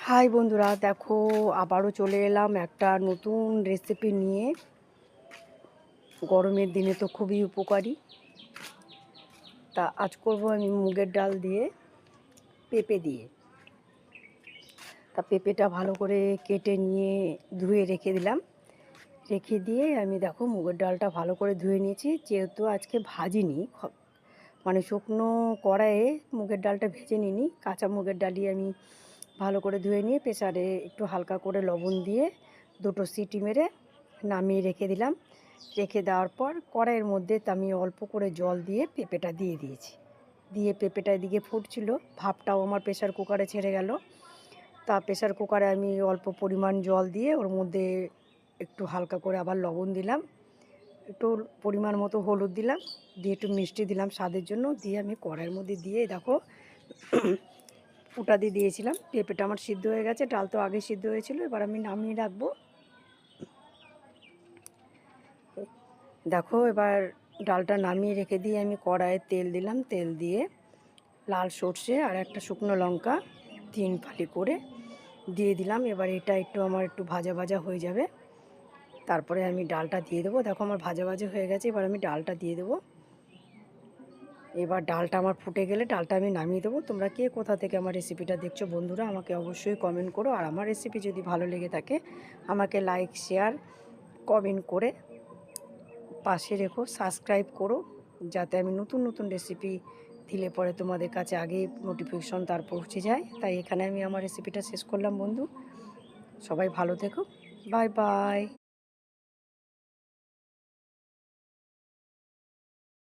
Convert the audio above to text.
High বন্ধুরা, দেখো আবারও চলে এলাম একটা নতুন রেসিপি নিয়ে। গরমের দিনে তো খুবই উপকারী। তা আজ করব আমি মুগের ডাল দিয়ে পেঁপে দিয়ে। তা পেঁপেটা ভালো করে কেটে নিয়ে ধুয়ে রেখে দিলাম। রেখে দিয়ে আমি দেখো মুগের ডালটা ভালো করে ধুয়ে নিয়েছি, যেহেতু আজকে ভাজিনি, মানে শুকনো কড়াইয়ে মুগের ডালটা ভেজে নিইনি, কাঁচা মুগের ডালই আমি ভালো করে ধুয়ে নিয়ে প্রেসারে একটু হালকা করে লবণ দিয়ে দুটো সিটি মেরে নামিয়ে রেখে দিলাম। রেখে দেওয়ার পর কড়াইয়ের মধ্যে আমি অল্প করে জল দিয়ে পেঁপেটা দিয়ে দিয়েছি। দিয়ে পেঁপেটা এদিকে ফুটছিল, ভাপটাও আমার প্রেসার কুকারে ছেড়ে গেল। তা প্রেসার কুকারে আমি অল্প পরিমাণ জল দিয়ে ওর মধ্যে একটু হালকা করে আবার লবণ দিলাম, একটু পরিমাণ মতো হলুদ দিলাম, দিয়ে একটু মিষ্টি দিলাম স্বাদের জন্য। দিয়ে আমি কড়াইয়ের মধ্যে দিয়ে দেখো ফুটা দিয়ে দিয়েছিলাম। পেঁপেটা আমার সিদ্ধ হয়ে গেছে, ডাল তো আগে সিদ্ধ হয়েছিল। এবার আমি নামিয়ে রাখবো। দেখো এবার ডালটা নামিয়ে রেখে দিয়ে আমি কড়াইয়ে তেল দিলাম। তেল দিয়ে লাল সর্ষে আর একটা শুকনো লঙ্কা 3 ফালি করে দিয়ে দিলাম। এবার এটা একটু আমার একটু ভাজা ভাজা হয়ে যাবে, তারপরে আমি ডালটা দিয়ে দেবো। দেখো আমার ভাজা ভাজা হয়ে গেছে, এবার আমি ডালটা দিয়ে দেবো। এবার ডালটা আমার ফুটে গেলে ডালটা আমি নামিয়ে দেবো। তোমরা কে কোথা থেকে আমার রেসিপিটা দেখছো বন্ধুরা, আমাকে অবশ্যই কমেন্ট করো। আর আমার রেসিপি যদি ভালো লেগে থাকে আমাকে লাইক, শেয়ার, কমেন্ট করে পাশে রেখো, সাবস্ক্রাইব করো, যাতে আমি নতুন নতুন রেসিপি দিলে পরে তোমাদের কাছে আগেই নোটিফিকেশন তার পৌঁছে যায়। তাই এখানে আমি আমার রেসিপিটা শেষ করলাম বন্ধু। সবাই ভালো থেকো, বাই বাই।